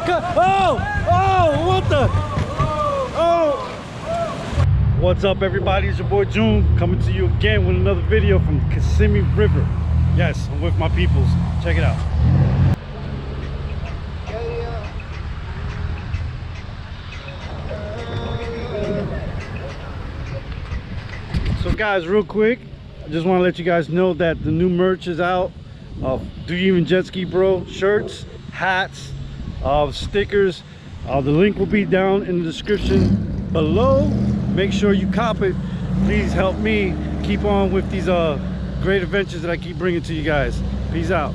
Oh, what the? Oh. What's up, everybody? It's your boy June coming to you again with another video from Kissimmee River. Yes, I'm with my peoples. Check it out. So guys, real quick, I just want to let you guys know that the new merch is out of YouEven Jet Ski Bro shirts, hats, stickers. The link will be down in the description below. Make sure you cop it. Please help me keep on with these great adventures that I keep bringing to you guys. Peace out.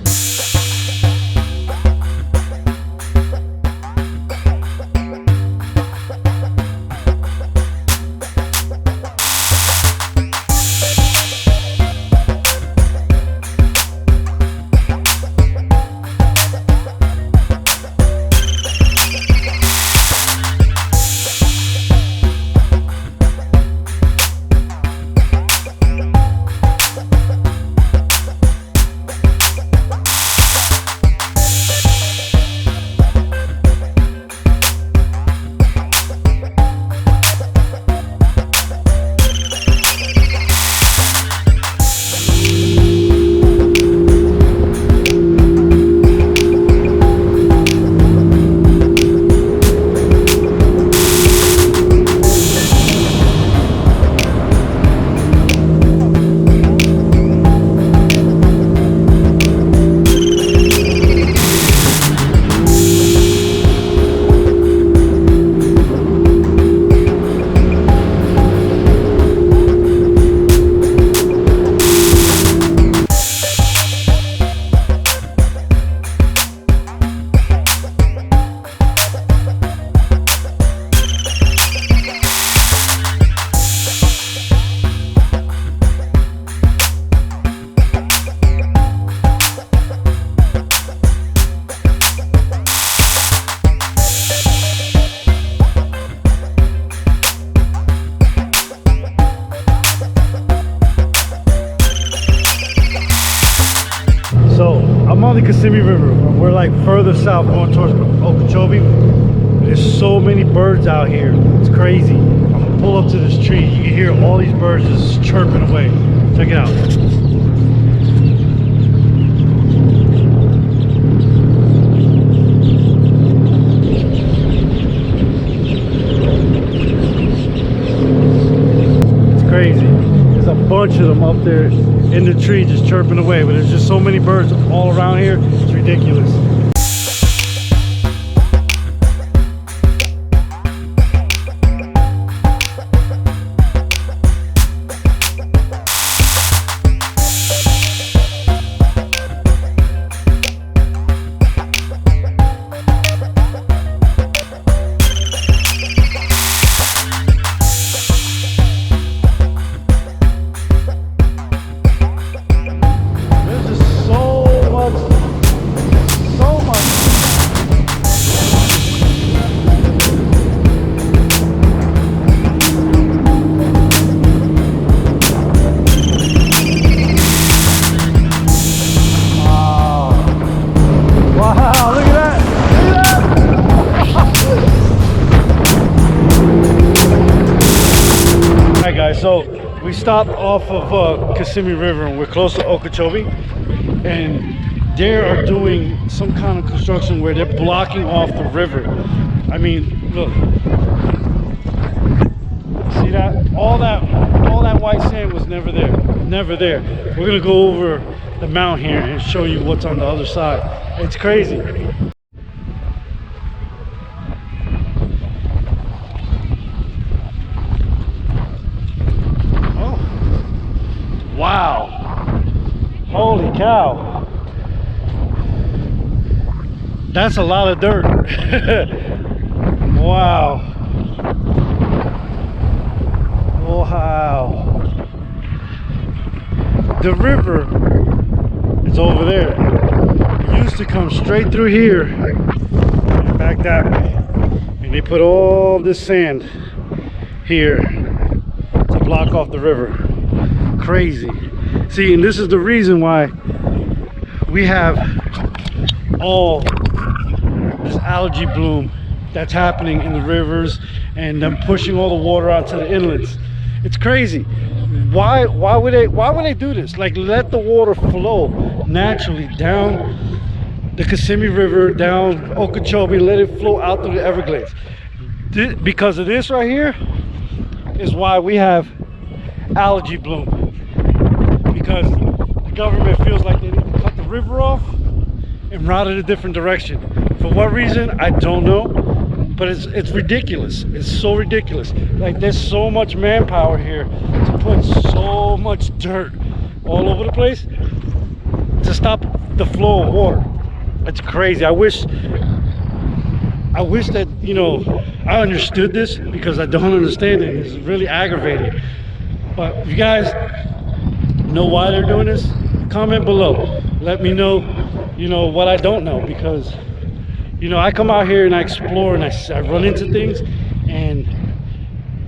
So I'm on the Kissimmee River. We're like further south going towards Okeechobee. There's so many birds out here. It's crazy. I'm gonna pull up to this tree. You can hear all these birds just chirping away. Check it out. It's crazy. There's a bunch of them up there in the tree just chirping away, but there's just so many birds all around here, it's ridiculous. So we stopped off of Kissimmee River and we're close to Okeechobee, and they are doing some kind of construction where they're blocking off the river. I mean, look, see that? All that white sand was never there, never there. We're gonna go over the mountain here and show you what's on the other side. It's crazy. Wow, holy cow, that's a lot of dirt. Wow, wow, the river is over there. It used to come straight through here and back that way, and they put all this sand here to block off the river. Crazy. See, and this is the reason why we have all this algae bloom that's happening in the rivers and them pushing all the water onto the inlets. It's crazy. Why would they do this? Like, let the water flow naturally down the Kissimmee River, down Okeechobee, let it flow out through the Everglades. Because of this right here is why we have algae bloom, because the government feels like they need to cut the river off and route it a different direction. For what reason, I don't know, but it's ridiculous. It's so ridiculous. Like, there's so much manpower here to put so much dirt all over the place to stop the flow of water. It's crazy. I wish that, you know, I understood this, because I don't understand it. It's really aggravating. But if you guys know why they're doing this, comment below. Let me know, you know, what I don't know, because, you know, I come out here and I explore and I run into things, and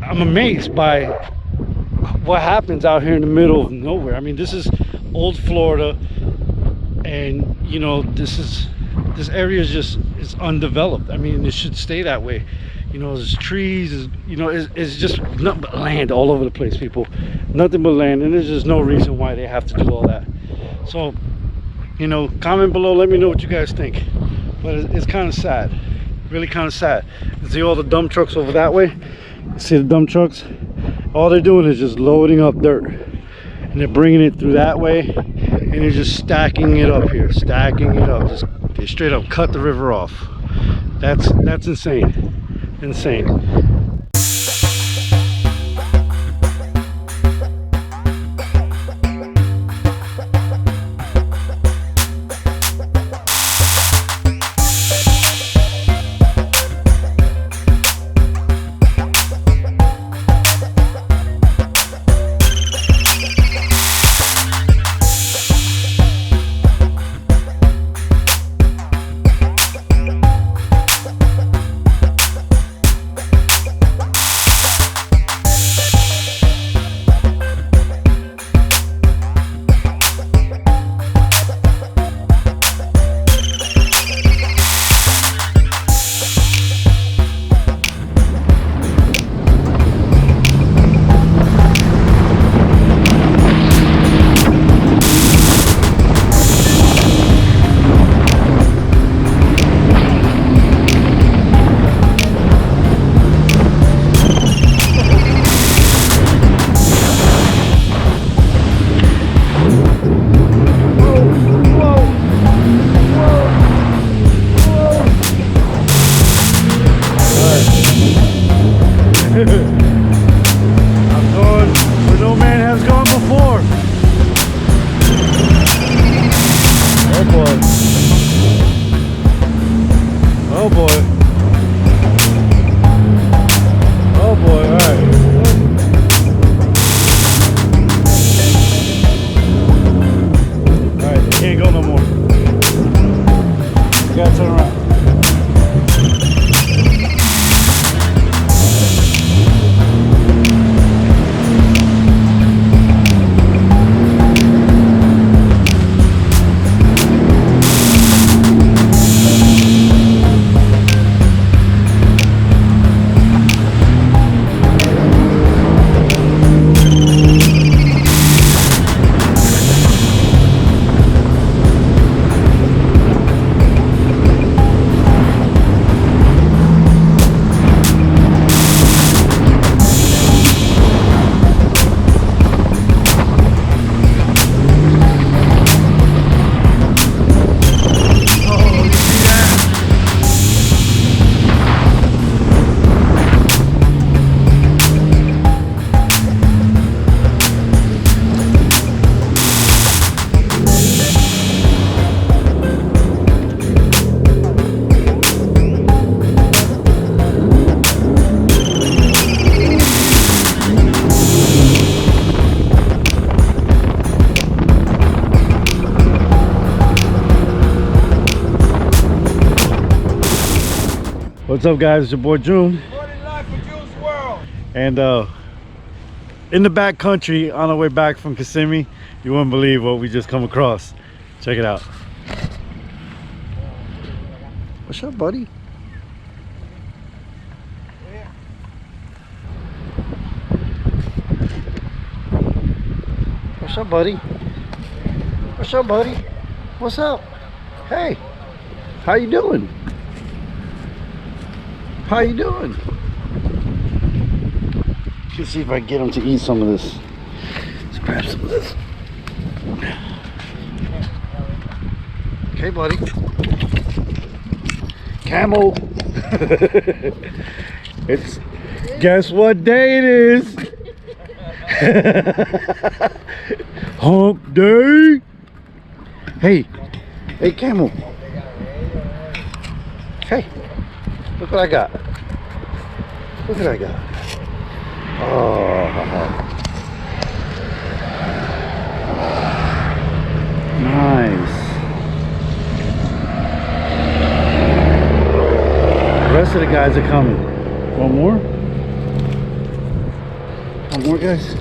I'm amazed by what happens out here in the middle of nowhere. I mean, this is old Florida, and, you know, this area is undeveloped. I mean, it should stay that way. You know, there's trees, you know, it's just nothing but land all over the place, people. Nothing but land, and there's just no reason why they have to do all that. So, you know, comment below, let me know what you guys think. But it's kind of sad, really kind of sad. You see all the dump trucks over that way? You see the dump trucks? All they're doing is just loading up dirt, and they're bringing it through that way, and they're just stacking it up here, stacking it up. Just they straight up cut the river off. That's insane. Insane. What's up, guys? It's your boy June. And in the back country on our way back from Kissimmee, you wouldn't believe what we just come across. Check it out. What's up, buddy? What's up, buddy? What's up, buddy? What's up? Hey, how you doing? How you doing? Let's see if I can get him to eat some of this. Let's grab some of this. Okay, buddy. Camel. It's, guess what day it is? Hump day. Hey, hey, camel. Hey, look what I got. Look what I got. Oh, nice. The rest of the guys are coming. One more? One more, guys?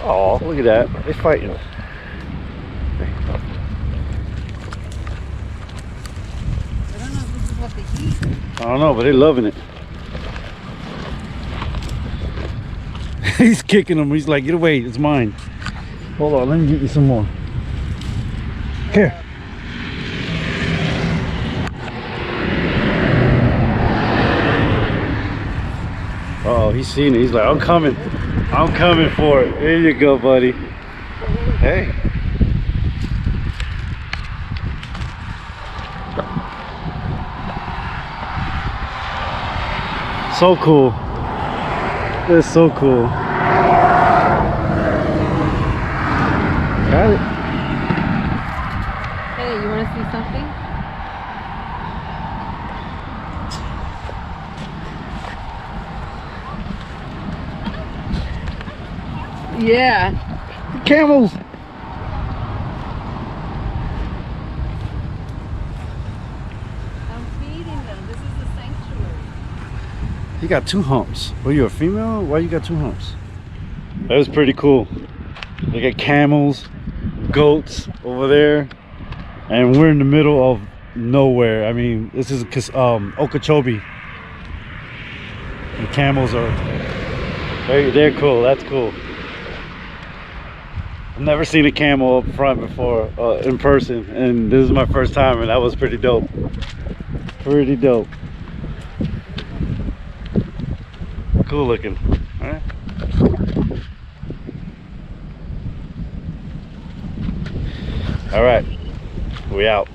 Oh, look at that. They're fighting. I don't know, but they're loving it. He's kicking them. He's like, get away, it's mine. Hold on, let me get you some more. Here. Uh oh, he's seen it. He's like, I'm coming. I'm coming for it. There you go, buddy. Hey. So cool. It's so cool. Got it. Hey, you want to see something? Yeah. Camels. I'm feeding them. This is a sanctuary. You got two humps. Were you a female? Why you got two humps? That was pretty cool. They got camels, goats over there, and we're in the middle of nowhere. I mean, this is Okeechobee. The camels are they're cool. That's cool. I've never seen a camel up front before in person, and this is my first time, and that was pretty dope. Pretty dope. Cool looking. All right. All right. We out.